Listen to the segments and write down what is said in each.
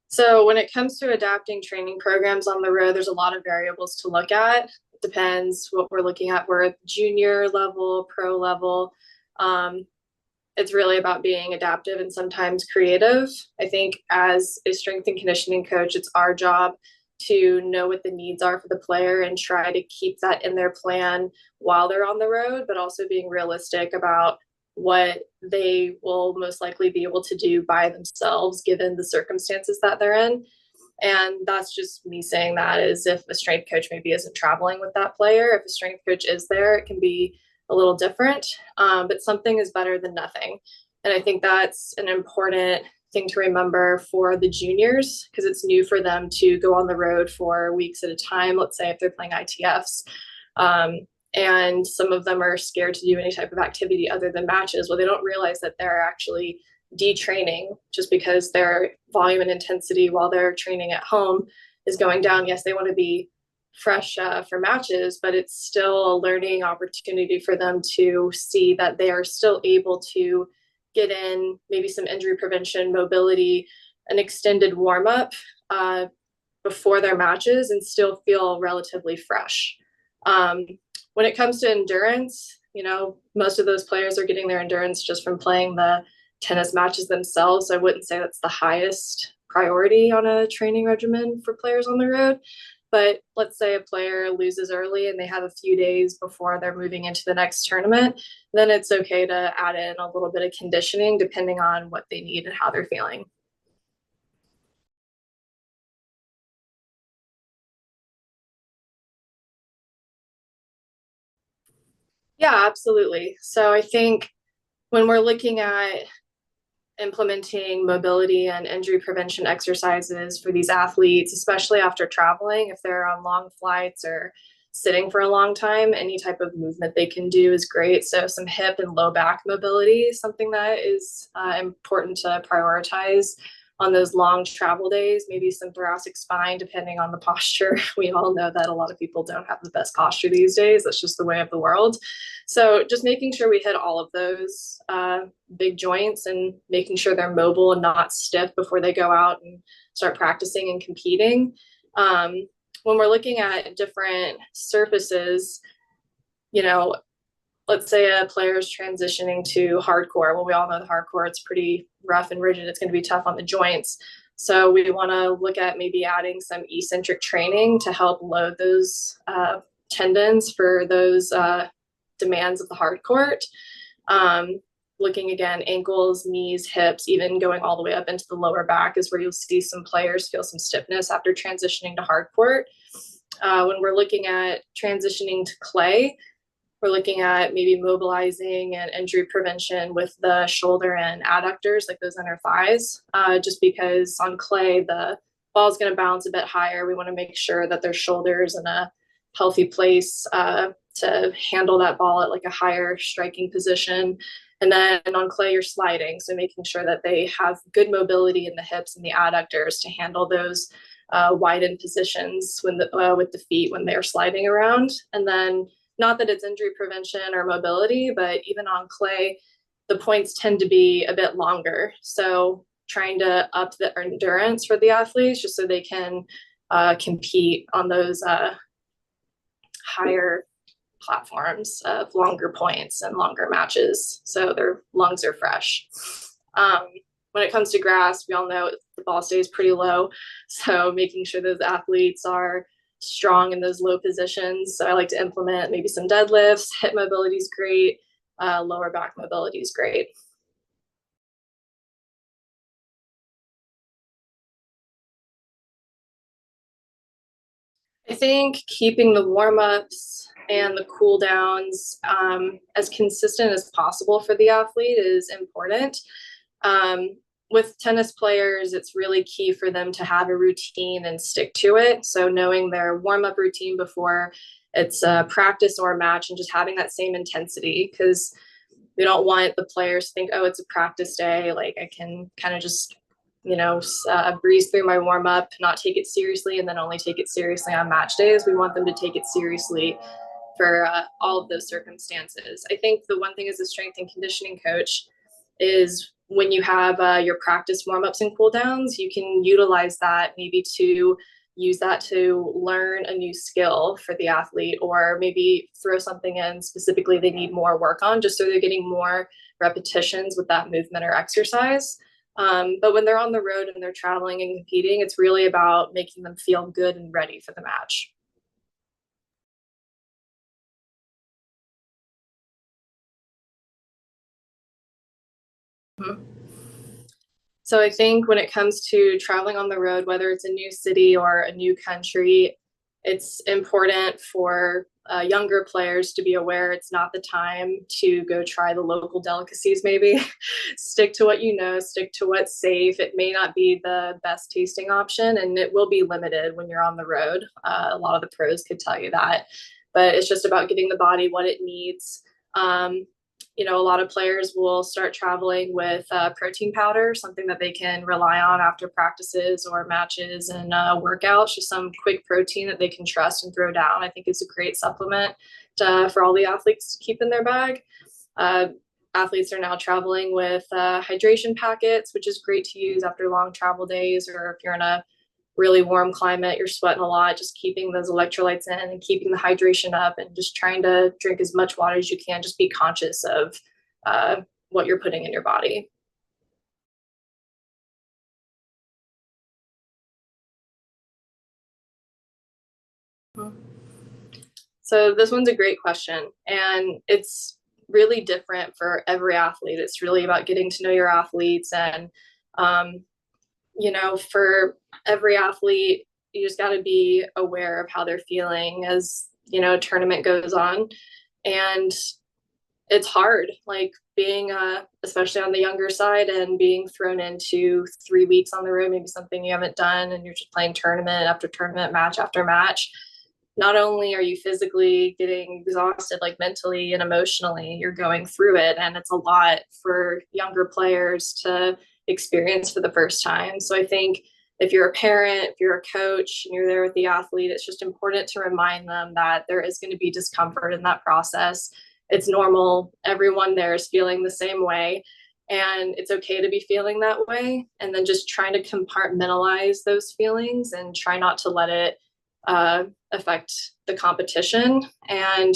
So when it comes to adapting training programs on the road, there's a lot of variables to look at. It depends what we're looking at. We're at junior level, pro level. Um, it's really about being adaptive and sometimes creative. I think as a strength and conditioning coach, it's our job to know what the needs are for the player and try to keep that in their plan while they're on the road, but also being realistic about what they will most likely be able to do by themselves given the circumstances that they're in. And that's just me saying that is if a strength coach maybe isn't traveling with that player, if a strength coach is there, it can be a little different, but something is better than nothing. And I think that's an important thing to remember for the juniors because it's new for them to go on the road for weeks at a time. Let's say if they're playing ITFs. And some of them are scared to do any type of activity other than matches. Well, they don't realize that they're actually detraining just because their volume and intensity while they're training at home is going down. Yes, they want to be fresh for matches, but it's still a learning opportunity for them to see that they are still able to get in maybe some injury prevention, mobility, an extended warm-up before their matches and still feel relatively fresh. When it comes to endurance, most of those players are getting their endurance just from playing the tennis matches themselves. So I wouldn't say that's the highest priority on a training regimen for players on the road. But let's say a player loses early and they have a few days before they're moving into the next tournament, then it's okay to add in a little bit of conditioning depending on what they need and how they're feeling. Yeah, absolutely. So I think when we're looking at implementing mobility and injury prevention exercises for these athletes, especially after traveling, if they're on long flights or sitting for a long time, any type of movement they can do is great. So some hip and low back mobility is something that is important to prioritize on those long travel days, maybe some thoracic spine, depending on the posture. We all know that a lot of people don't have the best posture these days. That's just the way of the world. So just making sure we hit all of those big joints and making sure they're mobile and not stiff before they go out and start practicing and competing. When we're looking at different surfaces, let's say a player is transitioning to hardcore. Well, we all know the hardcore, it's pretty rough and rigid. It's going to be tough on the joints. So we want to look at maybe adding some eccentric training to help load those tendons for those demands of the hard court. Looking again, ankles, knees, hips, even going all the way up into the lower back is where you'll see some players feel some stiffness after transitioning to hard court. When we're looking at transitioning to clay, we're looking at maybe mobilizing and injury prevention with the shoulder and adductors, like those inner thighs, just because on clay, the ball is going to bounce a bit higher. We want to make sure that their shoulders in a healthy place to handle that ball at like a higher striking position. And then on clay, you're sliding. So making sure that they have good mobility in the hips and the adductors to handle those widened positions when with the feet when they're sliding around. And then not that it's injury prevention or mobility, but even on clay, the points tend to be a bit longer. So trying to up the endurance for the athletes just so they can compete on those higher platforms of longer points and longer matches. So their lungs are fresh. When it comes to grass, we all know the ball stays pretty low. So making sure those athletes are strong in those low positions. So I like to implement maybe some deadlifts. Hip mobility is great. Lower back mobility is great. I think keeping the warm-ups and the cool downs as consistent as possible for the athlete is important. With tennis players, it's really key for them to have a routine and stick to it. So knowing their warm-up routine before it's a practice or a match and just having that same intensity, because we don't want the players to think, oh, it's a practice day. Like I can kind of just, breeze through my warm-up, not take it seriously, and then only take it seriously on match days. We want them to take it seriously for all of those circumstances. I think the one thing as a strength and conditioning coach is when you have your practice warm-ups and cool downs, you can utilize that maybe to use that to learn a new skill for the athlete, or maybe throw something in specifically they need more work on, just so they're getting more repetitions with that movement or exercise. But when they're on the road and they're traveling and competing, it's really about making them feel good and ready for the match. Mhm. So I think when it comes to traveling on the road, whether it's a new city or a new country, it's important for younger players to be aware it's not the time to go try the local delicacies, maybe. Stick to what you know, stick to what's safe. It may not be the best tasting option, and it will be limited when you're on the road. A lot of the pros could tell you that. But it's just about giving the body what it needs. Um, a lot of players will start traveling with protein powder, something that they can rely on after practices or matches and workouts. Just some quick protein that they can trust and throw down, I think, is a great supplement for all the athletes to keep in their bag. Uh, Athletes are now traveling with hydration packets, which is great to use after long travel days, or if you're in a really warm climate, you're sweating a lot, just keeping those electrolytes in and keeping the hydration up, and just trying to drink as much water as you can. Just be conscious of what you're putting in your body. So this one's a great question, and it's really different for every athlete. It's really about getting to know your athletes, and um, for every athlete, you just got to be aware of how they're feeling as a tournament goes on. And it's hard, like being especially on the younger side, and being thrown into 3 weeks on the road, maybe something you haven't done, and you're just playing tournament after tournament, match after match. Not only are you physically getting exhausted, like mentally and emotionally, you're going through it, and it's a lot for younger players to experience for the first time. So I think if you're a parent, if you're a coach, and you're there with the athlete, it's just important to remind them that there is going to be discomfort in that process. It's normal. Everyone there is feeling the same way, and it's okay to be feeling that way. And then just trying to compartmentalize those feelings and try not to let it affect the competition. And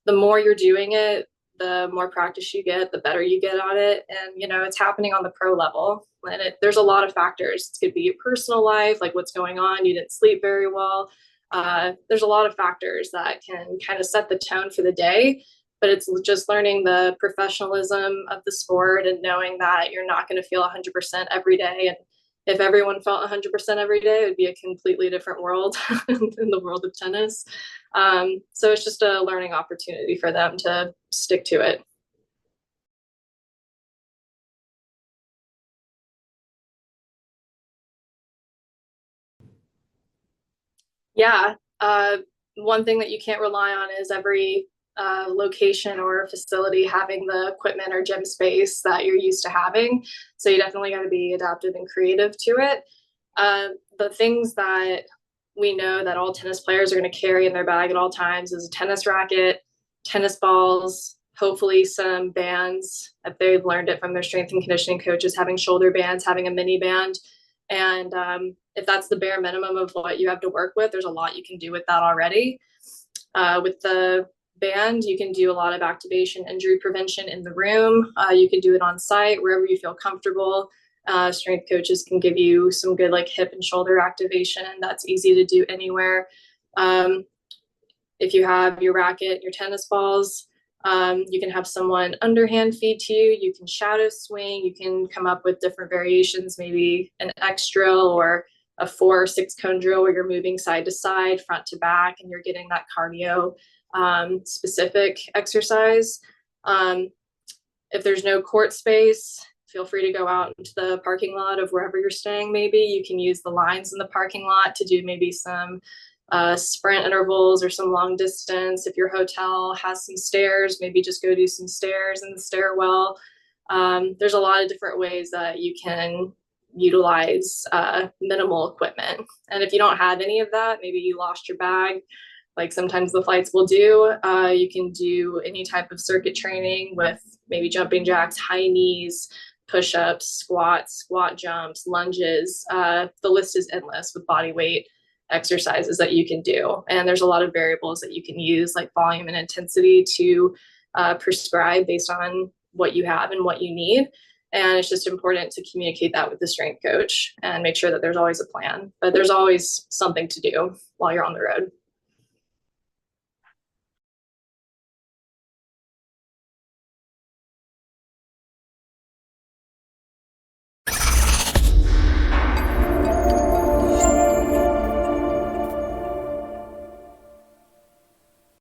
the more you're doing it, the more practice you get, the better you get on it. And it's happening on the pro level, and there's a lot of factors. It could be your personal life, like what's going on, you didn't sleep very well. There's a lot of factors that can kind of set the tone for the day, but it's just learning the professionalism of the sport and knowing that you're not going to feel 100% every day. And if everyone felt 100% every day, it would be a completely different world in the world of tennis. So it's just a learning opportunity for them to stick to it. Yeah. One thing that you can't rely on is every location or facility having the equipment or gym space that you're used to having. So you definitely got to be adaptive and creative to it. The things that we know that all tennis players are going to carry in their bag at all times is a tennis racket, tennis balls, hopefully some bands if they've learned it from their strength and conditioning coaches, having shoulder bands, having a mini band. And if that's the bare minimum of what you have to work with, there's a lot you can do with that already. With the band, you can do a lot of activation, injury prevention in the room. You can do it on site, wherever you feel comfortable. Strength coaches can give you some good like hip and shoulder activation. That's easy to do anywhere. If you have your racket, your tennis balls, you can have someone underhand feed to you. You can shadow swing. You can come up with different variations, maybe an X drill or a 4 or 6 cone drill where you're moving side to side, front to back, and you're getting that cardio specific exercise. If there's no court space, feel free to go out into the parking lot of wherever you're staying. Maybe you can use the lines in the parking lot to do maybe some sprint intervals or some long distance. If your hotel has some stairs, maybe just go do some stairs in the stairwell. There's a lot of different ways that you can utilize minimal equipment. And if you don't have any of that, maybe you lost your bag, like sometimes the flights will do, you can do any type of circuit training with maybe jumping jacks, high knees, push-ups, squats, squat jumps, lunges. The list is endless with body weight exercises that you can do. And there's a lot of variables that you can use, like volume and intensity, to prescribe based on what you have and what you need. And it's just important to communicate that with the strength coach and make sure that there's always a plan, but there's always something to do while you're on the road.